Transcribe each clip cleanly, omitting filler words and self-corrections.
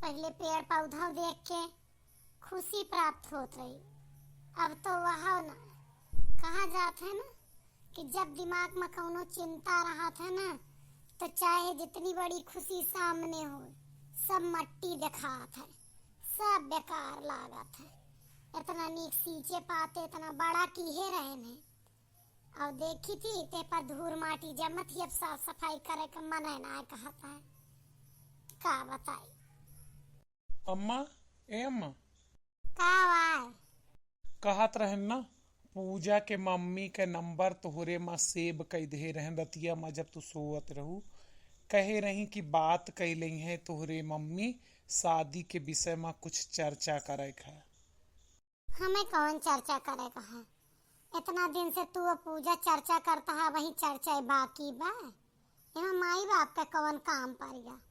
पहले पेड़ पौधा देख के खुशी प्राप्त होत रही। अब तो वह ना कहा जात है ना कि जब दिमाग में कौनो चिंता रहत है ना तो चाहे जितनी बड़ी खुशी सामने हो सब मट्टी दिखात है, सब बेकार लागत है। इतना नीक सींचे पाते इतना बड़ा किहे रहे ने। और देखी थी ते पर धूल माटी जमत ही अब साफ सफाई करे का मन है ना कहता है। का बताई अम्मा, ए अम्मा, का वाय कहत रहन ना पूजा के मम्मी के नंबर तोहरे माँ सेव कई दे रहन रतिया माँ जब तू सोवत रहू। कहे रही कि बात कैली है तोहरे मम्मी शादी के विषय में कुछ चर्चा करे है। हमें कौन चर्चा करे का है? इतना दिन से तू और पूजा चर्चा करता है वही चर्चा बाकी बा। यहाँ माई बाप का कौन काम पड़ेगा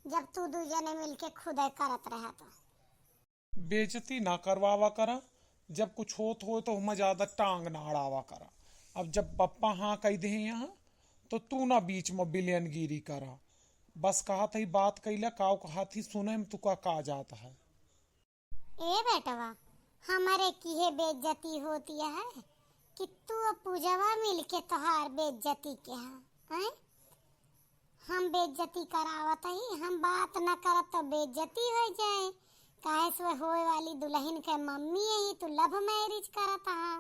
जब तू दू जने मिलके खुदे करत रहा तो। बेइज्जती ना करवावा करा, जब कुछ होत हो तो हमें ज्यादा टांग ना अड़ावा करा। अब जब पप्पा हाँ कह दे यहाँ तो तू ना बीच में बिलियनगिरी करा। बस कहा थी बात कैला काव कहा थी सुने में तुका का जाता है। ए बेटवा हमारे किहे बेइज्जती होती है कि तू और पूजावा मिलके तोहार बेइज्जती के हैं? हम बेइज्जती करावत ही, हम बात न करत तो बेइज्जती हो जाए। काहे से होए वाली दुल्हन के मम्मी ही तू लव मैरिज करत हा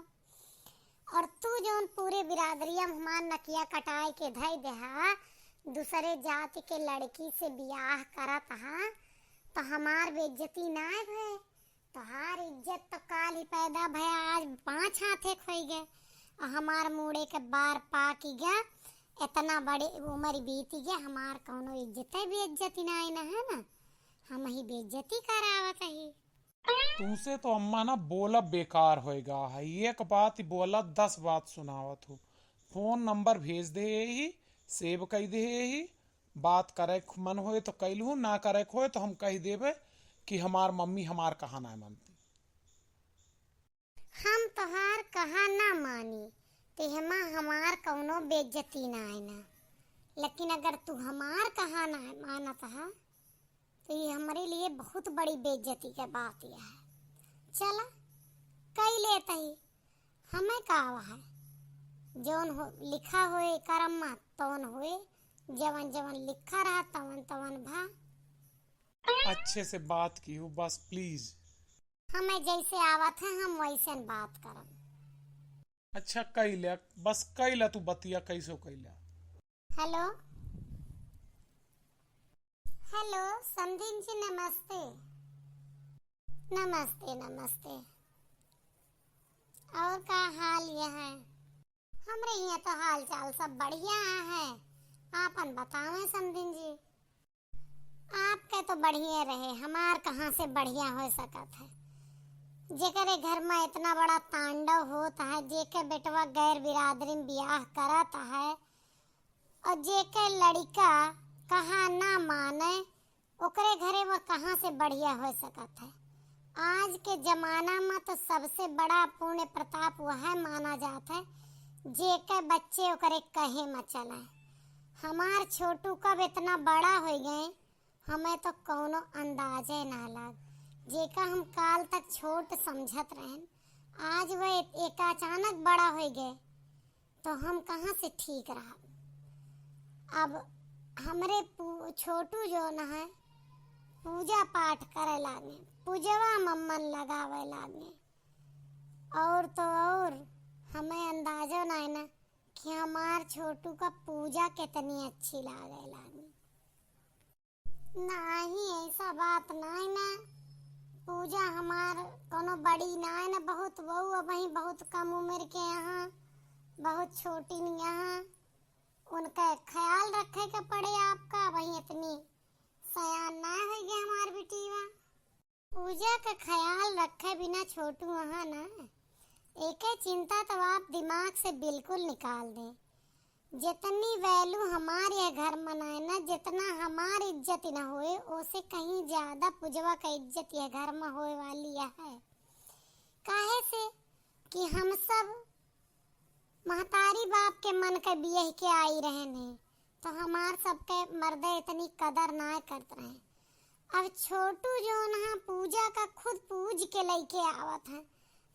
और तू जोन पूरे बिरादरिया में हमार नकिया कटाए के धई देहा दूसरे जाति के लड़की से बियाह करत हा तो हमार बेइज्जती ना भय। तोहार इज्जत तो काल ही पैदा भया आज 5 हाथे खोई गए और हमार मुड़े के बार पाक गया। इतना बड़े उम्र बीती गया हमार कौनो इज्जत बेइज्जती ना है ना, हम ही बेइज्जती करावत ही। तुमसे तो अम्मा ना बोला बेकार होएगा है। एक बात ही बोला 10 बात सुनावत हो। फोन नंबर भेज दे ही, सेव कह दे ही, बात करे मन होए तो कैलू, ना करे होए तो हम कह देवे कि हमार मम्मी हमार कहा ना मानती। हम तोहार कहा ना मानी तेहमा हमार कौनो बेइज्जती ना है ना, लेकिन अगर तू हमार कहा ना मानत है तो ये हमारे लिए बहुत बड़ी बेइज्जती की बात यह है। चला कई लेते ही हमें कहा है जौन हो लिखा होए करम मा तौन होए, जवन जवन लिखा रहा तवन तवन भा। अच्छे से बात की हो बस प्लीज। हमें जैसे आवत है हम वैसे बात करम। अच्छा कैला बस कैला तू बतिया कैसो कैला। हेलो हेलो संदीप जी नमस्ते। नमस्ते नमस्ते। और का हाल यह है? हमरे यहाँ तो हाल चाल सब बढ़िया है। आपन बतावें संदीप जी। आपके तो बढ़िया रहे, हमार कहाँ से बढ़िया हो सकत है। जेकरे घर में इतना बड़ा तांडव होता है, जेके बेटवा गैर बिरादरी में बियाह करता है और जेके लड़का कहा ना माने ओकरे घरे वो कहाँ से बढ़िया हो सकत है। आज के जमाना में तो सबसे बड़ा पुण्य प्रताप वह माना जाता है जेके बच्चे ओकरे कहे में चले। हमार छोटू कब इतना बड़ा हो गए हमें तो कौनो अंदाजे ना लग। जेका हम काल तक छोट समझत रहें आज वह एक अचानक बड़ा हो गए तो हम कहाँ से ठीक रहा। अब हमरे छोटू जो न है पूजा पाठ करे लागे, पूजवा में मन लगावे लागे और तो और हमें अंदाजा ना है ना कि हमार छोटू का पूजा कितनी अच्छी लागे। नहीं ऐसा बात ना है ना, पूजा हमार कोनो बड़ी ना है ना, बहुत बहू अब वही बहुत कम उम्र के यहाँ बहुत छोटी यहाँ उनका ख्याल रखे के पड़े आपका। वही इतनी सयान ना है गया हमार बेटीवा। पूजा का ख्याल रखे बिना छोटू वहाँ ना एक चिंता तो आप दिमाग से बिल्कुल निकाल दें। जितनी वैल्यू हमारे ये घर मनाए ना, जितना हमारी इज्जत न होए उसे कहीं ज्यादा पूजवा का इज्जत ये घर में होए वाली है। काहे से कि हम सब महतारी बाप के मन के बिये के आई रहे हैं तो हमार सबके मर्दे इतनी कदर ना करते रहे अब छोटू जो ना पूजा का खुद पूज के लेके आवत है,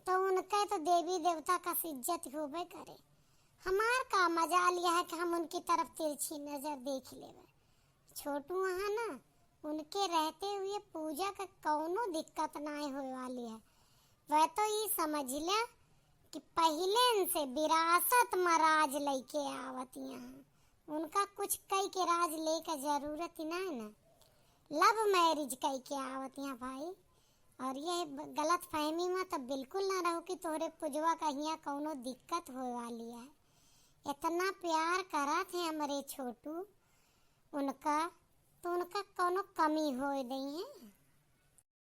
तो उनके तो देवी देवता का इज्जत होबे करे। हमार का मजाल यह है कि हम उनकी तरफ तिरछी नजर देख लेवे। छोटू वहाँ ना उनके रहते हुए पूजा का कौनो दिक्कत ना होए वाली है। वह तो ये समझ ले कि पहले से विरासत में राज लेके आवत यहाँ, उनका कुछ कई के राज लेके जरूरत ही ना है ना। लव मैरिज कई के आवत यहाँ भाई। और ये गलत फहमी में तो बिल्कुल ना रहो कि तोहरे पुजवा का यहाँ कौनो दिक्कत होए वाली है। इतना प्यार करा थे हमारे छोटू उनका, तो उनका कौनो कमी होए नहीं है।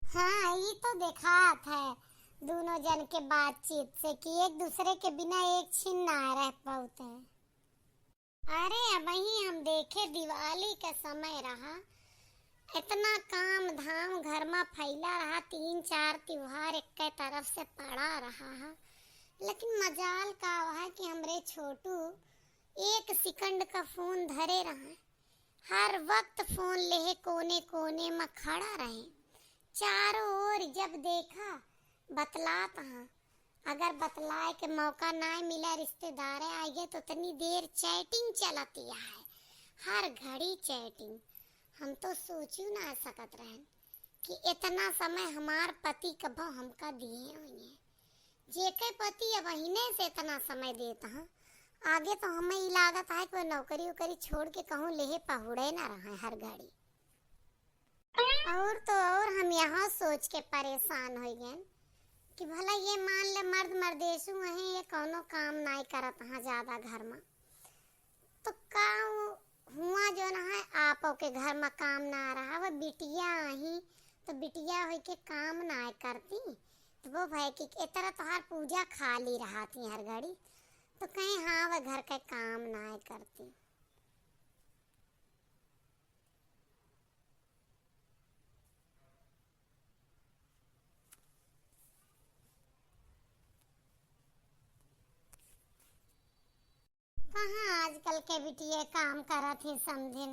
हाँ ये तो देखा था दोनों जन के बातचीत से कि एक दूसरे के बिना एक छिन ना रह पाते हैं। अरे अब ही हम देखे दिवाली का समय रहा, इतना काम धाम घर में फैला रहा, 3-4 त्योहार एक तरफ से पड़ा रहा है। लेकिन मजाल का है कि हमरे छोटू एक सेकंड का फोन धरे रहा, हर वक्त फोन ले कोने कोने में खड़ा रहे, चारों ओर जब देखा बतलाता हाँ। अगर बतलाए के मौका ना मिला, रिश्तेदार आ गए तो इतनी देर चैटिंग चलती है, हर घड़ी चैटिंग। हम तो सोचू ना सकत रहे कि इतना समय हमार पति कब हमका दिए होंगे। जेके पति अब महीने से इतना समय देता है, आगे तो हमें ही लागत है कोई नौकरी उकरी छोड़ के कहूँ ले पहुड़े ना रहा हर घड़ी। और तो और हम यहाँ सोच के परेशान हो गए कि भला ये मान ले मर्द मर्देशु है, ये कौनो काम नहीं करत हाँ ज्यादा घर में, तो का हुआ जो ना है आपो के घर में काम ना रहा, वो बिटिया ही तो बिटिया हो के काम ना करती, तो वो भाई की तरह तो हर पूजा खाली रहा थी हर घड़ी, तो कहीं हाँ वह घर का काम ना करती। कहाँ आजकल के बिटिया काम करा थी समझिन।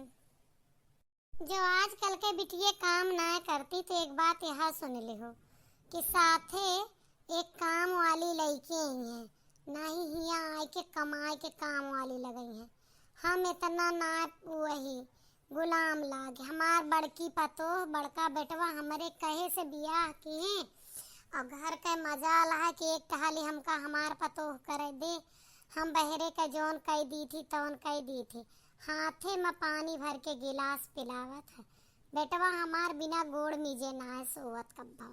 जो आजकल के बिटिया काम ना करती तो एक बात यहाँ सुन ली हो कि साथे एक काम वाली लड़की ही है, ना ही यहाँ आए के कमाए के काम वाली लगई है। हम इतना ना वही गुलाम लागे, हमार बड़की पतोह बड़का बेटवा हमारे कहे से बियाह किए, और घर का मजाल है कि एक टहाली हमका हमार पतोह करे दे। हम बहरे का जौन कही दी थी तौन कही दी थी, हाथे में पानी भर के गिलास पिलावत है। बेटवा हमार बिना गोड़ मीजे ना सोवत कब्बा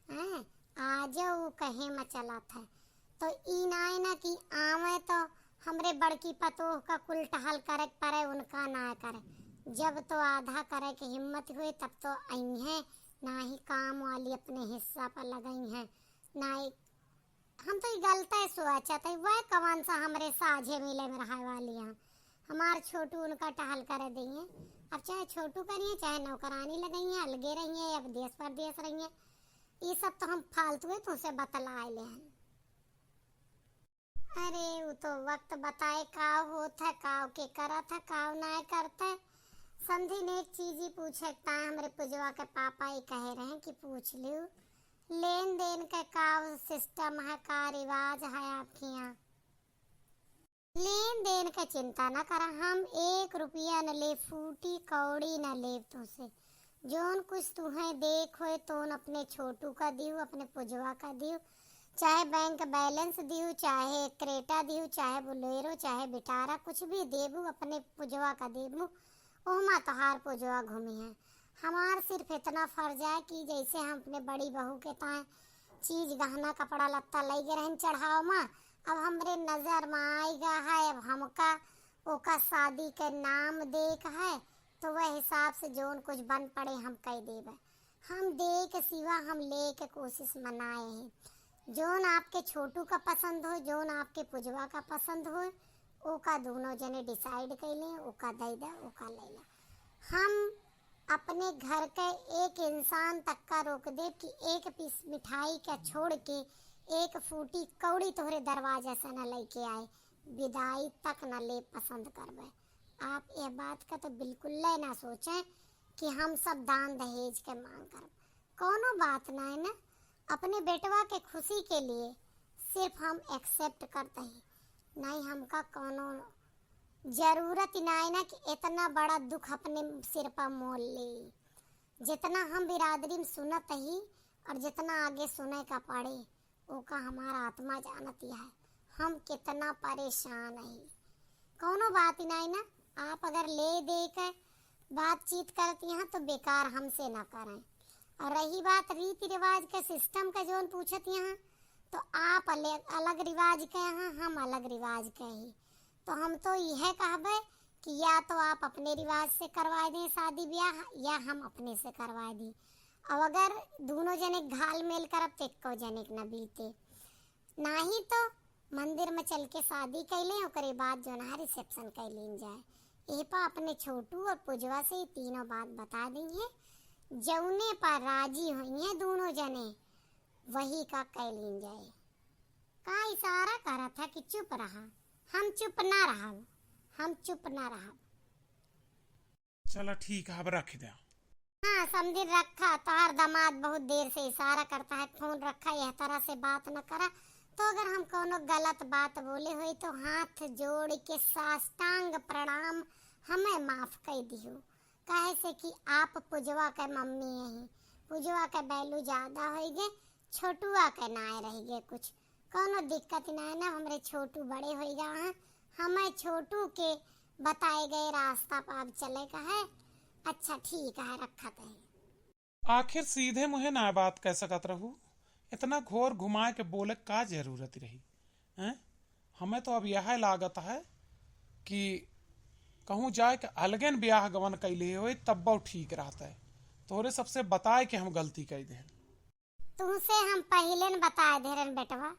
हैं, आज वो कहे में चला था। तो ई नाय ना कि आवे तो हमरे बड़की पतोह का कुल टहल करे परे, उनका ना करे। जब तो आधा करे की हिम्मत हुई तब तो आई है, ना ही काम वाली अपने हिस्सा पर लगई है, ना ही हम तो गलत है सोचा था वह कौन सा हमरे साझे मिले में रहा वाली यहाँ। हमार छोटू उनका टहल कर देंगे, अब चाहे छोटू करिए चाहे नौकरानी लगाई है, अलगे रही है, अब देश परदेश रही है, ये सब तो हम फालतू है तो उसे बतला ले हैं। अरे वो तो वक्त बताए काव होता है, काव के करत है, काव ना करता। संधि ने एक चीज ही पूछता है, हमारे पुजवा के पापा ही कहे रहे कि पूछ लियो लेन देन का का सिस्टम है, का रिवाज है आपके यहाँ। लेन देन का चिंता न करा, हम 1 रुपया न ले, फूटी कौड़ी न ले तुझसे। जोन कुछ तुम्हें देख हो तो अपने छोटू का दियो, अपने पुजवा का दियो, चाहे बैंक बैलेंस दियो, चाहे क्रेटा दियो, चाहे बुलेरो, चाहे बिटारा, कुछ भी देबू अपने पुजवा का देबू। ओमा तोहार पुजवा घूमी है। हमार सिर्फ इतना फर्ज है कि जैसे हम अपने बड़ी बहू के ताए चीज गहना कपड़ा लत्ता ले गए रहन चढ़ाव में, अब हमरे नजर में आएगा है, अब हमका ओका शादी के नाम देख है, तो वह हिसाब से जोन कुछ बन पड़े हम कह देवे। हम दे के सिवा हम ले के कोशिश मनाए हैं। जोन आपके छोटू का पसंद हो, जोन आपके पुजवा का पसंद हो, ओका दोनों जने डिसाइड कर लें, ओका दे दे, ओका ले ले। हम अपने घर के एक इंसान तक का रोक दे कि एक पीस मिठाई का छोड़ के एक फूटी कौड़ी तोहरे दरवाजे से न लेके आए, विदाई तक न ले पसंद करबे। आप ये बात का तो बिल्कुल ना सोचें कि हम सब दान दहेज के मांग कर। कोनो बात ना है ना, अपने बेटवा के खुशी के लिए सिर्फ हम एक्सेप्ट करते हैं। नहीं हमका कोनो जरूरत ही ना है ना कि इतना बड़ा दुख अपने सिर पर मोल ले। जितना हम बिरादरी में सुनत ही और जितना आगे सुने का पड़े ओका हमारा आत्मा जानती है हम कितना परेशान है। कोनो बात ही नहीं ना, आप अगर ले दे कर बातचीत करती हैं तो बेकार हमसे ना करें। और रही बात रीति रिवाज के सिस्टम का जो पूछत यहाँ, तो आप अलग रिवाज के हैं, हम अलग रिवाज के ही। तो हम तो यह कहबे कि या तो आप अपने रिवाज से करवा दें शादी ब्याह या हम अपने से करवा दी। अब अगर दोनों जने घाल मेल करब तो एको जने न बीते, ना ही तो मंदिर में चल के शादी कैले ओकरे बाद जो ना रिसेप्शन कैलीन जाए। एपा अपने छोटू और पुजवा से तीनों बात बता दी है, जौने पर राजी हुई है दोनों जने वही का कैलीन जाए। का इशारा करा था कि चुप रहा, हम चुप ना रहा, हम चुप ना रहा। चलो ठीक है, अब रख दे। हाँ समझ रखा, तो हर दामाद बहुत देर से इशारा करता है, फोन रखा, यह तरह से बात न करा। तो अगर हम कोनो गलत बात बोले हुई तो हाथ जोड़ के साष्टांग प्रणाम हमें माफ कर दियो। कहे से कि आप पुजवा के मम्मी हैं, पुजवा के बैलू ज्यादा होइगे, छोटुआ के नाय रहिगे कुछ कोनो दिक्कत ना है ना। हमरे छोटू बड़े हो गए हैं, हमें छोटू के बताए गए रास्ता पर अब चले का है। अच्छा ठीक है, रखत है। आखिर सीधे मुहे ना बात कह सकत रहू, इतना घोर घुमाए के बोले का जरूरत रही हैं? हमें तो अब यह लागत है कि कहूँ जाए कि अलगन ब्याह गवन कैले हो तब बहुत ठीक रहता है। तोरे सबसे बताए कि हम गलती कर दे। तुमसे हम पहले न बताए दे रहे बेटवा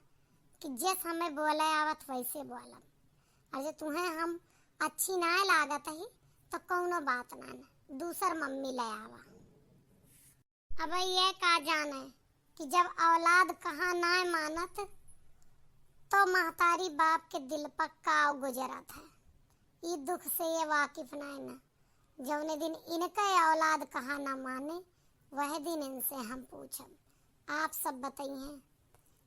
कि जैस हमें बोले आवत वैसे बोला, और जो तुम्हें हम अच्छी ना लागत है तो कोनो बात ना, दूसर मम्मी ले आवा। अब ये का जाने कि जब औलाद कहाँ ना मानत तो महतारी बाप के दिल पर काव गुजरत है। ये दुख से ये वाकिफ ना है ना, जौने दिन इनका औलाद कहाँ ना माने वह दिन इनसे हम पूछब। आप सब बताइए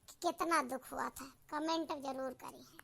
कि कितना दुख हुआ था, कमेंट जरूर करिए।